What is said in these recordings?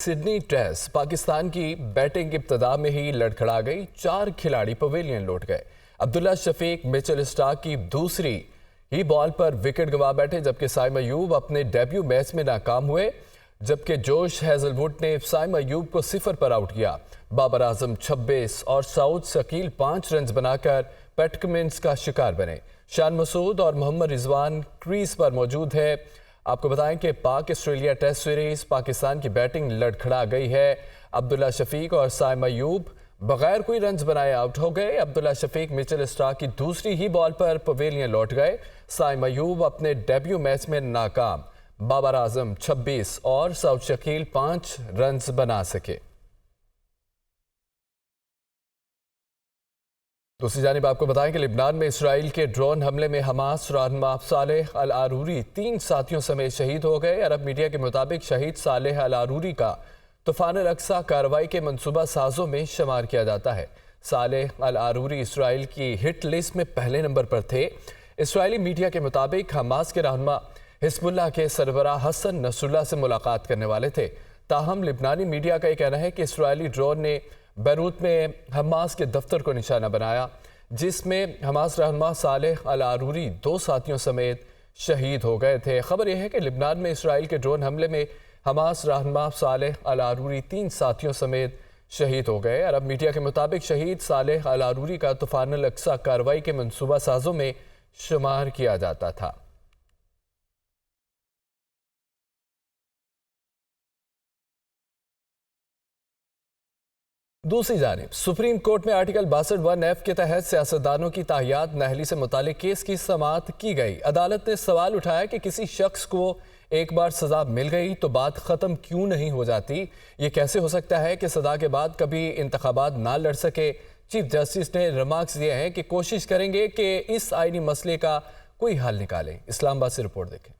Sydney test Pakistan की batting की इब्तदा में ही लड़खड़ा गई। 4 खिलाड़ी पवेलियन लौट गए। अब्दुल्ला शफीक मिचेल स्टार्क की दूसरी ही बॉल पर विकेट गंवा बैठे, जबकि साइम अयूब अपने डेब्यू मैच में नाकाम हुए। जबकि जोश हेजलवुड ने साइम अयूब को 0 पर आउट किया। बाबर आजम 26 और सऊद शकील 5 रन बनाकर पैट कमिंस का शिकार बने। शान मसूद और मोहम्मद रिजवान क्रीज पर मौजूद है। आपको बताएं कि पाक ऑस्ट्रेलिया टेस्ट सीरीज पाकिस्तान की बैटिंग लड़खड़ा गई है। अब्दुल्ला शफीक और साइम अयूब बगैर कोई रन्स बनाए आउट हो गए। अब्दुल्ला शफीक मिचेल स्टार्क की दूसरी ही बॉल पर पवेलियन लौट गए। साइम अयूब अपने डेब्यू मैच में नाकाम। बाबर आजम 26 और सऊद शकील 5 रन्स बना सके। दूसरी जानिब आपको बताएं कि लिबनान में इसराइल के ड्रोन हमले में हमास रहनुमा सालेह अल आरूरी 3 साथियों समेत शहीद हो गए। अरब मीडिया के मुताबिक शहीद सालेह अल आरूरी का तूफान अल अक्सा कार्रवाई के मंसूबा साजों में शुमार किया जाता है। सालेह अल आरूरी इसराइल की हिट लिस्ट में पहले नंबर पर थे। इसराइली मीडिया के मुताबिक हमास के रहनुमा हिजबुल्लाह के सरबराह हसन नसरुल्लाह से मुलाकात करने वाले थे। ताहम लिबनानी मीडिया का यह कहना है कि इसराइली ड्रोन ने बैरूत में हमास के दफ्तर को निशाना बनाया, जिसमें हमास रहनुमा सालेह अल आरूरी 2 साथियों समेत शहीद हो गए थे। खबर यह है कि लिबनान में इसराइल के ड्रोन हमले में हमास रहनुमा सालेह अल आरूरी 3 साथियों समेत शहीद हो गए। अरब मीडिया के मुताबिक शहीद सालेह अल आरूरी का तूफान अल अक्सा कार्रवाई के मंसूबा साजों में शुमार किया जाता था। दूसरी जानिब सुप्रीम कोर्ट में आर्टिकल 62(1)(f) के तहत सियासतदानों की ताहियात नाअहली से मुतालिक केस की समाअत की गई। अदालत ने सवाल उठाया कि किसी शख्स को एक बार सजा मिल गई तो बात ख़त्म क्यों नहीं हो जाती। ये कैसे हो सकता है कि सजा के बाद कभी इंतखाबात ना लड़ सके। चीफ जस्टिस ने रिमार्क्स दिए हैं कि कोशिश करेंगे कि इस आईनी मसले का कोई हल निकालें। इस्लामाबाद से रिपोर्ट देखें।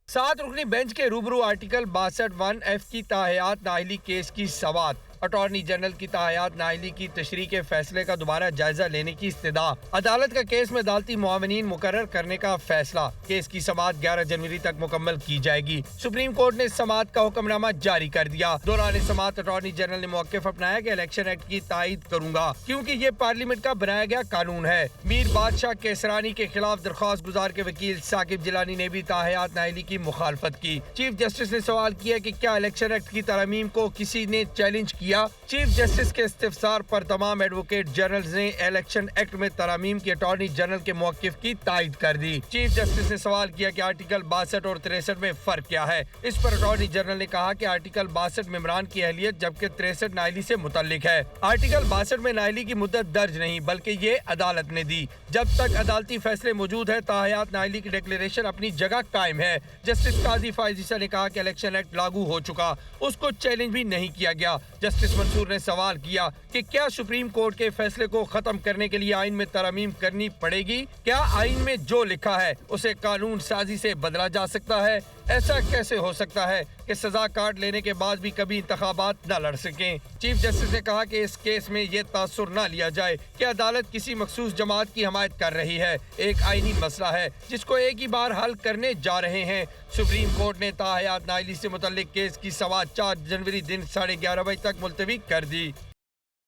7 रुकनी बेंच के रूबरू आर्टिकल 62(1)(f) की ताहियात नाअहली केस की समाअत। अटॉर्नी जनरल की ताहियात नाअहली की तशरीह के फैसले का दोबारा जायजा लेने की इस्तदा। अदालत का केस में अदालती मुआवनीन मुकर्रर करने का फैसला। केस की समाअत 11 जनवरी तक मुकम्मल की जाएगी। सुप्रीम कोर्ट ने समाअत का हुक्मनामा जारी कर दिया। दौरान समाअत अटॉर्नी जनरल ने मौक़िफ़ अपनाया कि इलेक्शन एक्ट की तायीद करूंगा, क्योंकि ये पार्लियामेंट का बनाया गया कानून है। मीर बादशाह केसरानी के खिलाफ दरख्वास्त गुजार के वकील साकिब जिलानी ने भी ताहियात नाअहली की मुखालफत की। चीफ जस्टिस ने सवाल किया कि क्या इलेक्शन एक्ट की तरमीम को किसी ने चैलेंज किया। चीफ जस्टिस के इस्तिफसार पर तमाम एडवोकेट जनरल्स ने इलेक्शन एक्ट में तरमीम की अटॉर्नी जनरल के मौक़िफ़ की तायीद कर दी। चीफ जस्टिस ने सवाल किया कि आर्टिकल 62 और 63 में फर्क क्या है। इस पर अटॉर्नी जनरल ने कहा कि आर्टिकल 62 में इमरान की अहलियत, जबकि 63 नाअहली से मुतल्लिक है। आर्टिकल 62 में नाअहली की मुद्दत दर्ज नहीं, बल्कि ये अदालत ने दी। जब तक अदालती फैसले मौजूद है, ताहियात नाअहली की डिक्लेरेशन अपनी जगह कायम है। जस्टिस काजी फायज ईसा ने कहा कि इलेक्शन एक्ट लागू हो चुका, उसको चैलेंज भी नहीं किया गया। जस्टिस मंसूर ने सवाल किया कि क्या सुप्रीम कोर्ट के फैसले को खत्म करने के लिए आइन में तरमीम करनी पड़ेगी। क्या आइन में जो लिखा है उसे कानून साजी से बदला जा सकता है। ऐसा कैसे हो सकता है कि सजा काट लेने के बाद भी कभी इंतखाबात न लड़ सकें। चीफ जस्टिस ने कहा कि इस केस में ये तासुर न लिया जाए कि अदालत किसी मखसूस जमात की हमायत कर रही है। एक आइनी मसला है जिसको एक ही बार हल करने जा रहे हैं। सुप्रीम कोर्ट ने ताहियात नाअहली से मुतल्लिक केस की समाअत 4 जनवरी दिन 11:30 बजे तक मुलतवी कर दी।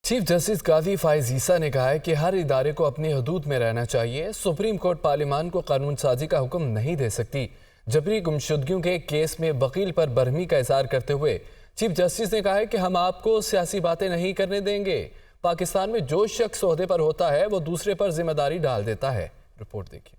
चीफ जस्टिस काजी फायज ईसा ने कहा है कि हर इदारे को अपनी हदूद में रहना चाहिए। सुप्रीम कोर्ट पार्लियामान को कानून साजी का हुक्म नहीं दे सकती। जबरी गुमशुदगियों के केस में वकील पर बरहमी का इज़हार करते हुए चीफ जस्टिस ने कहा है कि हम आपको सियासी बातें नहीं करने देंगे। पाकिस्तान में जो शख्स ओहदे पर होता है वो दूसरे पर जिम्मेदारी डाल देता है। रिपोर्ट देखिए।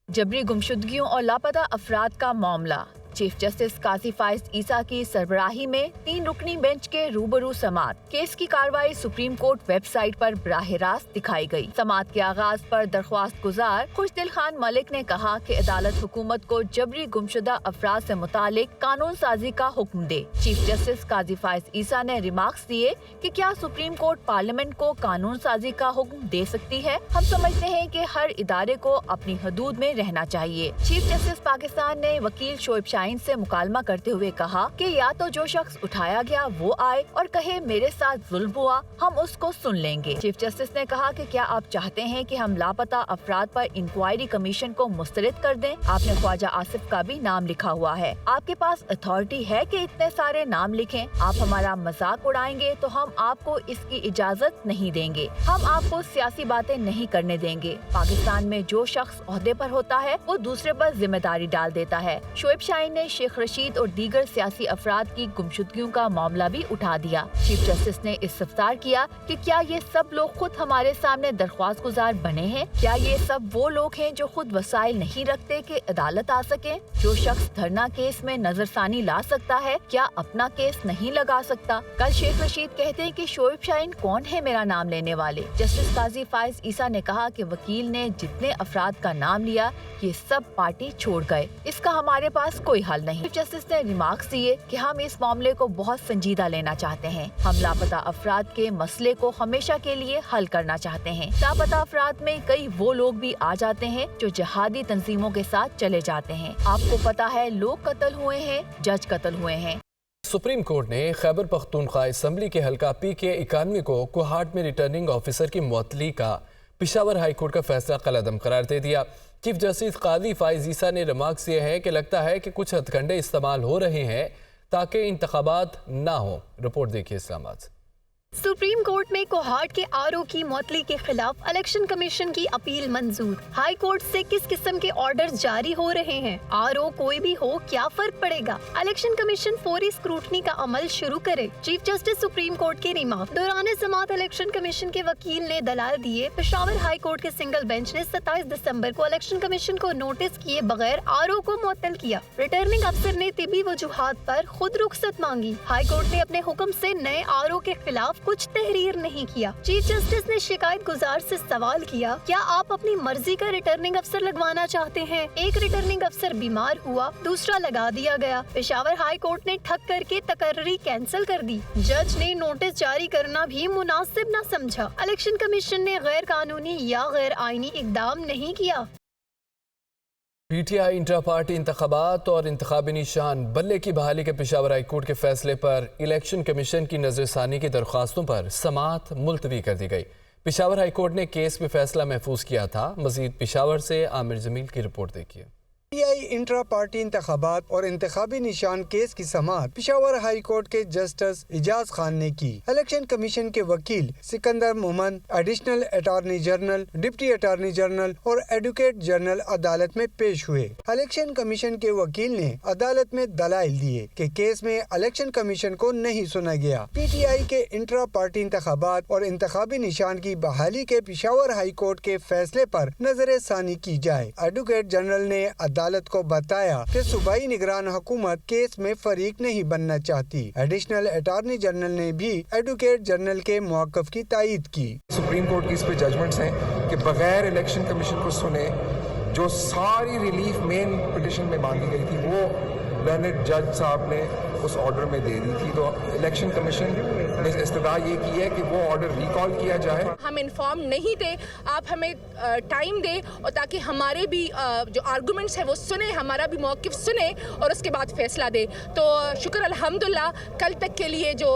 जबरी गुमशुदगियों और लापता अफराद का मामला। चीफ जस्टिस काजी फायज ईसा की सरबराही में 3 रुकनी बेंच के रूबरू समाअत। केस की कार्रवाई सुप्रीम कोर्ट वेबसाइट पर बराह रास्त दिखाई गई। समाअत के आगाज पर दरख्वास्त गुजार खुशदिल खान मलिक ने कहा कि अदालत हुकूमत को जबरी गुमशुदा अफराद से मुतालिक कानून साजी का हुक्म दे। चीफ जस्टिस काजी फायज ईसा ने रिमार्क्स दिए कि क्या सुप्रीम कोर्ट पार्लियामेंट को कानून साजी का हुक्म दे सकती है। हम समझते हैं कि हर इदारे को अपनी हदूद में रहना चाहिए। चीफ जस्टिस पाकिस्तान ने वकील शोएब शाइन से मुकालमा करते हुए कहा कि या तो जो शख्स उठाया गया वो आए और कहे मेरे साथ जुल्म हुआ, हम उसको सुन लेंगे। चीफ जस्टिस ने कहा कि क्या आप चाहते हैं कि हम लापता अफराद पर इंक्वायरी कमीशन को मुस्तरद कर दें? आपने ख्वाजा आसिफ का भी नाम लिखा हुआ है, आपके पास अथॉरिटी है कि इतने सारे नाम लिखें? आप हमारा मजाक उड़ाएंगे तो हम आपको इसकी इजाजत नहीं देंगे। हम आपको सियासी बातें नहीं करने देंगे। पाकिस्तान में जो शख्स ओहदे पर होता है वो दूसरे पर जिम्मेदारी डाल देता है। शोएब शाहीन ने शेख रशीद और दीगर सियासी अफराद की गुमशुदगियों का मामला भी उठा दिया। चीफ जस्टिस ने इस्तफसार किया कि क्या ये सब लोग खुद हमारे सामने दरख्वास्त गुजार बने हैं? क्या ये सब वो लोग हैं जो खुद वसाइल नहीं रखते कि अदालत आ सके? जो शख्स धरना केस में नजरसानी ला सकता है, क्या अपना केस नहीं लगा सकता? कल शेख रशीद कहते हैं कि शोएब शाहीन कौन है मेरा नाम लेने वाले? जस्टिस काजी फाइज ईसा ने कहा कि वकील ने जितने अफराद का नाम लिया ये सब पार्टी छोड़ गए, इसका हमारे पास कोई हल नहीं। चीफ जस्टिस ने रिमार्क्स दिए कि हम इस मामले को बहुत संजीदा लेना चाहते हैं। हम लापता अफराद के मसले को हमेशा के लिए हल करना चाहते हैं। लापता अफराद में कई वो लोग भी आ जाते हैं जो जिहादी तंजीमों के साथ चले जाते हैं। आपको पता है लोग कत्ल हुए हैं, जज कत्ल हुए हैं। सुप्रीम कोर्ट ने खैबर पख्तूनख्वा असम्बली के हल्का PK91 को कोहाट में रिटर्निंग ऑफिसर की मुअत्तली का पेशावर हाई कोर्ट का फैसला कलअदम करार दे दिया। चीफ जस्टिस काजी फाइज ईसा ने रिमार्क्स दिए हैं कि लगता है कि कुछ हथकंडे इस्तेमाल हो रहे हैं ताकि इंतखाबात ना हो। रिपोर्ट देखिए इस्लामाबाद से। सुप्रीम कोर्ट में कोहाट के आरओ की मुअत्तली के खिलाफ इलेक्शन कमीशन की अपील मंजूर। हाई कोर्ट से किस किस्म के ऑर्डर्स जारी हो रहे हैं? आरओ कोई भी हो, क्या फर्क पड़ेगा? इलेक्शन कमीशन फौरी स्क्रूटनी का अमल शुरू करे। चीफ जस्टिस सुप्रीम कोर्ट के रिमार्क। दौरान समाअत इलेक्शन कमीशन के वकील ने दलाल दिए। पेशावर हाई कोर्ट के सिंगल बेंच ने 27 दिसंबर को इलेक्शन कमीशन को नोटिस किए बगैर आरओ को मुअत्तल किया। रिटर्निंग अफसर ने तिबी वजूहात पर खुद रुख्सत मांगी। हाई कोर्ट ने अपने हुक्म से नए आरओ के खिलाफ कुछ तहरीर नहीं किया। चीफ जस्टिस ने शिकायत गुजार से सवाल किया, क्या आप अपनी मर्जी का रिटर्निंग अफसर लगवाना चाहते हैं? एक रिटर्निंग अफसर बीमार हुआ, दूसरा लगा दिया गया। पेशावर हाई कोर्ट ने ठग करके तकर्री कैंसिल कर दी। जज ने नोटिस जारी करना भी मुनासिब न समझा। इलेक्शन कमीशन ने गैर कानूनी या गैर आईनी इकदाम नहीं किया। PTI इंट्रा पार्टी इंतखाबात और इंतखाबी निशान बल्ले की बहाली के पेशावर हाई कोर्ट के फैसले पर इलेक्शन कमीशन की नजरसानी की दरख्वास्तों पर समाअत मुलतवी कर दी गई। पेशावर हाई कोर्ट ने केस में फैसला महफूज किया था। मजीद पेशावर से आमिर जमील की रिपोर्ट देखिए। PTI इंट्रा पार्टी इंतखाबात और इंतखाबी निशान केस की समाअत पेशावर हाई कोर्ट के जस्टिस इजाज खान ने की। इलेक्शन कमीशन के वकील Sikandar Mohammad, additional attorney general, deputy attorney general और एडवोकेट जनरल अदालत में पेश हुए। इलेक्शन कमीशन के वकील ने अदालत में दलाइल दिए कि केस में इलेक्शन कमीशन को नहीं सुना गया। PTI के इंट्रा पार्टी इंतखाबात और इंतखाबी निशान की बहाली के पेशावर हाई कोर्ट के फैसले पर नजर सानी की जाए। एडवोकेट जनरल ने अदालत को बताया कि सूबाई निगरान हुकूमत केस में फरीक नहीं बनना चाहती। एडिशनल अटॉर्नी जनरल ने भी एडवोकेट जनरल के मौक़िफ़ की तायीद की। सुप्रीम कोर्ट की इस पे जजमेंट्स हैं कि बगैर इलेक्शन कमीशन को सुने जो सारी रिलीफ मेन पिटिशन में मांगी गई थी वो लर्नेड जज साहब ने उस ऑर्डर में दे दी थी। तो इलेक्शन कमीशन ने इस्तदा ये की है कि वो ऑर्डर रिकॉल किया जाए। हम इन्फॉर्म नहीं थे, आप हमें टाइम दे और ताकि हमारे भी जो आर्गूमेंट्स हैं वो सुने, हमारा भी मौक़िफ़ सुने और उसके बाद फैसला दे। तो शुक्र अल्हम्दुलिल्लाह कल तक के लिए जो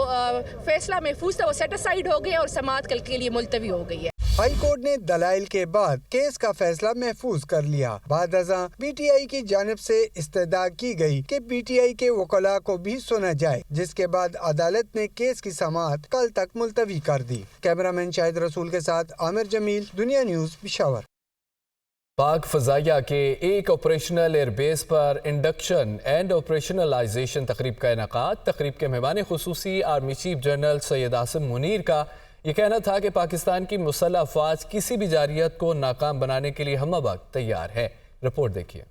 फैसला महफूज था वो सेट असाइड हो गया और समाअत कल के लिए मुलतवी हो गई है। हाई कोर्ट ने दलाइल के बाद केस का फैसला महफूज कर लिया। बाद अज़ां PTI की जानिब से इस्तदा की गई कि PTI के वकला को भी सुना जाए, जिसके बाद अदालत ने केस की समाअत कल तक मुलतवी कर दी। कैमरामैन शाहिद रसूल के साथ आमिर जमील, दुनिया न्यूज़, पेशावर। पाक फ़ज़ाइया के एक ऑपरेशनल एयरबेस पर इंडक्शन एंड ऑपरेशनलाइजेशन तकरीब का इनेकाद। तकरीब के मेहमान खुसूसी army chief general Syed Asim Munir का ये कहना था कि पाकिस्तान की मुसल्लह अफ़वाज किसी भी जारियत को नाकाम बनाने के लिए हम वक्त तैयार है। रिपोर्ट देखिए।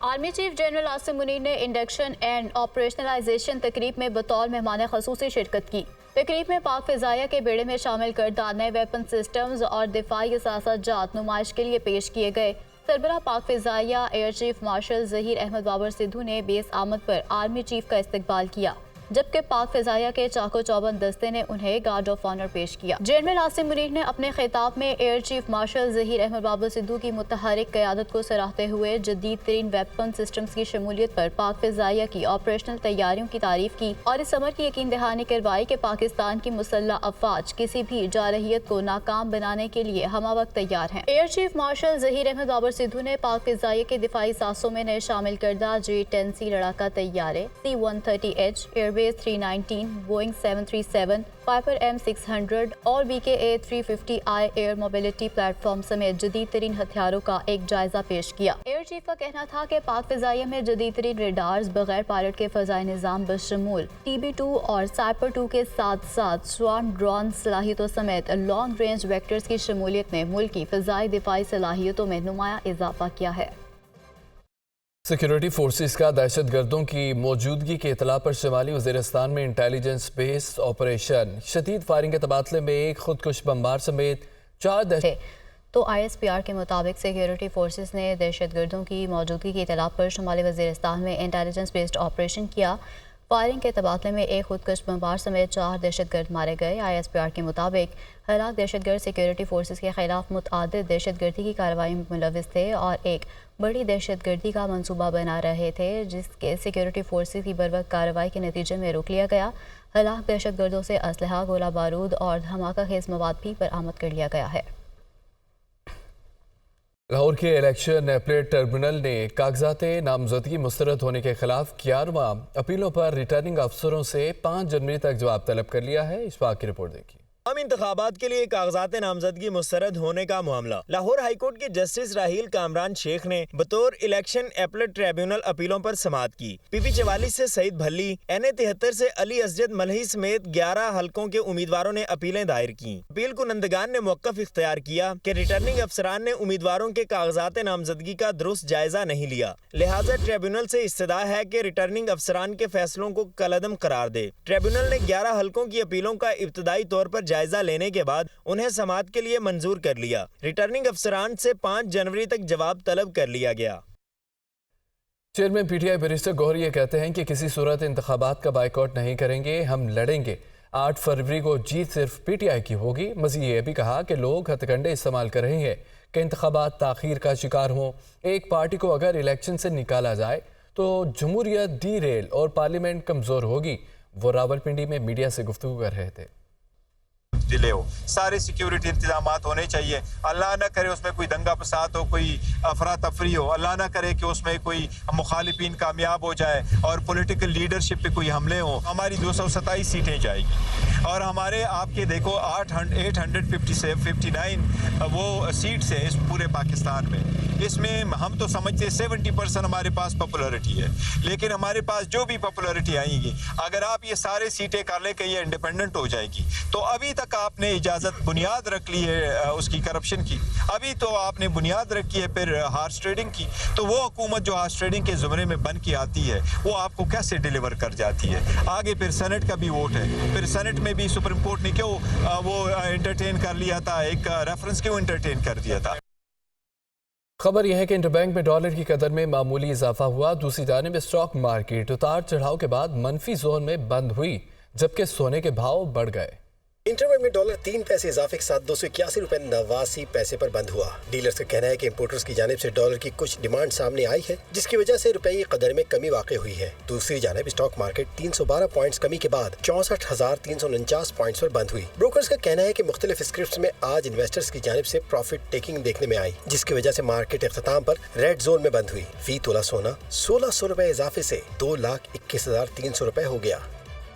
Army chief general Asim Munir ने इंडक्शन एंड ऑपरेशनलाइजेशन तकरीब में बतौर मेहमान ख़ुसूसी शिरकत की। तकरीब में पाक फ़ज़ाइया के बेड़े में शामिल करदा नए वेपन सिस्टम्स और दिफाई असासात जात नुमाइश के लिए पेश किए गए। सरबराह पाक फ़ज़ाइया air chief marshal Zaheer Ahmad Babar Sidhu ने बेस आमद पर आर्मी चीफ का इस्तकबाल किया। जबकि पाक फिजाइया के चाको चौबंद दस्ते ने उन्हें गार्ड ऑफ ऑनर पेश किया। जनरल आसिम मुनीर ने अपने खिताब में air chief marshal Zaheer Ahmad Babar Sidhu की मुतहरिक क़यादत को सराहते हुए जदीद तरीन वेपन सिस्टम्स की शमूलियत पर पाक फिजाइया की ऑपरेशनल तैयारियों की तारीफ की और इस अमर की यकीन दहानी करवाई कि पाकिस्तान की मुसल्लह अफवाज किसी भी जारहियत को नाकाम बनाने के लिए हमा वक्त तैयार हैं। Air chief marshal Zaheer Ahmad Babar Sidhu ने पाक फिजाइया के दिफाई सासों में नए शामिल करदा J-10C लड़ाका तैयारे, C-130H, airbase 319, Boeing 737, Piper M600 और VKA-350I एयर मोबिलिटी प्लेटफॉर्म समेत जदीद तरीन हथियारों का एक जायजा पेश किया। एयर चीफ का कहना था कि पाक फिजाइया में जदीद तरीन रेडार्स, बगैर पायलट के फजाई निज़ाम बशमूल TB2 और साइपर 2 के साथ साथ स्वार्म ड्रोन सलाहियतों समेत लॉन्ग रेंज वेक्टर्स की शमूलियत ने मुल्क की फिजाई दिफाई सलाहियतों में नुमाया इजाफा किया है। सिक्योरिटी फोर्सेस का दहशत गर्दों की मौजूदगी के इतला पर शुमाली वज़ीरिस्तान में इंटेलिजेंस बेस्ड ऑपरेशन, शदीद फायरिंग के तबादले में एक खुदकुश बमबार समेत 4 तो ISPR के मुताबिक सिक्योरिटी फोर्सेस ने दहशत गर्दों की मौजूदगी की इतला पर शुमाली वज़ीरिस्तान में इंटेलिजेंस बेस्ड ऑपरेशन किया। फायरिंग के तबादले में एक खुदकश बमबार समेत 4 दहशतगर्द मारे गए। ISPR के मुताबिक हलाक दहशतगर्द सिक्योरिटी फोर्सेस के खिलाफ मुतआद्दिद दहशतगर्दी की कार्रवाई में मुलविस थे और एक बड़ी दहशतगर्दी का मंसूबा बना रहे थे, जिसके सिक्योरिटी फोर्सेस की बरवक्त कार्रवाई के नतीजे में रोक लिया गया। हलाक दहशतगर्दों से असलहा, गोला बारूद और धमाका खेज मवाद भी बरामद कर लिया गया है। लाहौर के इलेक्शन एपलेट ट्रिब्यूनल ने कागजात नामजदगी मुस्तरद होने के खिलाफ 11वां अपीलों पर रिटर्निंग अफसरों से 5 जनवरी तक जवाब तलब कर लिया है। इशफाक की रिपोर्ट देखिए। आम इंतखाबात के लिए कागजात नामजदगी मुस्तरद होने का मामला लाहौर हाईकोर्ट के जस्टिस राहील कामरान शेख ने बतौर इलेक्शन एपलेट ट्रिब्यूनल अपीलों पर समाअत की। PP 44 से सईद भल्ली, NA 73 से अली असजद मलही समेत 11 हलकों के उम्मीदवारों ने अपीलें दायर की। अपील कुनंदगान ने मौक़िफ़ इख्तियार किया कि रिटर्निंग अफसरान ने उम्मीदवारों के कागजात नामजदगी का दुरुस्त जायजा नहीं लिया, लिहाजा ट्रिब्यूनल से इस्तदा है कि रिटर्निंग अफसरान के फैसलों को कलअदम करार दे। ट्रिब्यूनल ने 11 हलकों की अपीलों का इब्तदाई तौर पर जायजा लेने के बाद उन्हें समाअत के लिए मंजूर कर लिया। रिटर्निंग अफसरान से 5 जनवरी तक जवाब तलब कर लिया गया। चेयरमैन PTI बैरिस्टर गौहर ये कहते हैं कि किसी सूरत इंतखाबात का बाइकआउट नहीं करेंगे, हम लड़ेंगे। 8 फरवरी को जीत सिर्फ PTI की होगी। मज़ीद ये भी कहा कि लोग हथकंडे इस्तेमाल कर रहे हैं कि इंतखाबात ताख़ीर का शिकार हों। एक पार्टी को अगर इलेक्शन से निकाला जाए तो जमहूरियत डीरेल और पार्लियामेंट कमज़ोर होगी। वो रावलपिंडी में मीडिया से गुफ्तगू कर रहे थे। डिले हो, सारे सिक्योरिटी इंतजामात होने चाहिए। अल्लाह ना करे उसमें कोई दंगा फसाद हो, कोई अफरा तफरी हो, अल्लाह ना करे कि उसमें कोई मुखालिफिन कामयाब हो जाए और पॉलिटिकल लीडरशिप पे कोई हमले हो। हमारी 227 सीटें जाएगी और हमारे आपके देखो 859 वो सीट्स हैं इस पूरे पाकिस्तान में। इसमें हम तो समझते 70% हमारे पास पॉपुलरिटी है, लेकिन हमारे पास जो भी पॉपुलरिटी आएगी, अगर आप ये सारे सीटें कर ले कि ये इंडिपेंडेंट हो जाएगी, तो अभी तक आपने इजाज़त बुनियाद रख ली है उसकी करप्शन की, अभी तो आपने बुनियाद रखी है फिर हार्स ट्रेडिंग की। तो वो हुकूमत जो हार्स ट्रेडिंग के ज़ुमरे में बन के आती है वो आपको कैसे डिलीवर कर जाती है। आगे फिर सेनेट का भी वोट है, फिर सेनेट में भी सुप्रीम कोर्ट ने क्यों वो एंटरटेन कर लिया था, एक रेफरेंस क्यों एंटरटेन कर दिया था। खबर यह है कि इंटरबैंक में डॉलर की कदर में मामूली इजाफा हुआ। दूसरी जानिब स्टॉक मार्केट उतार चढ़ाव के बाद मनफी जोन में बंद हुई, जबकि सोने के भाव बढ़ गए। इंटरबैंक में डॉलर 3 पैसे इजाफे के साथ 281 रुपए 89 पैसे पर बंद हुआ। डीलर्स का कहना है कि इंपोर्टर्स की जानिब से डॉलर की कुछ डिमांड सामने आई है, जिसकी वजह से रुपए की कदर में कमी वाक़ई हुई है। दूसरी जानिब स्टॉक मार्केट 312 पॉइंट्स कमी के बाद 64,349 पॉइंट्स पर बंद हुई। ब्रोकर्स का कहना है कि मुख्तलिफ स्क्रिप्ट्स में आज इन्वेस्टर्स की जानिब से प्रॉफिट टेकिंग देखने में आई, जिसकी वजह से मार्केट इख्तिताम पर रेड जोन में बंद हुई। फी तोला सोना 1600 रुपए इजाफे से 2,21,300 रुपए हो गया।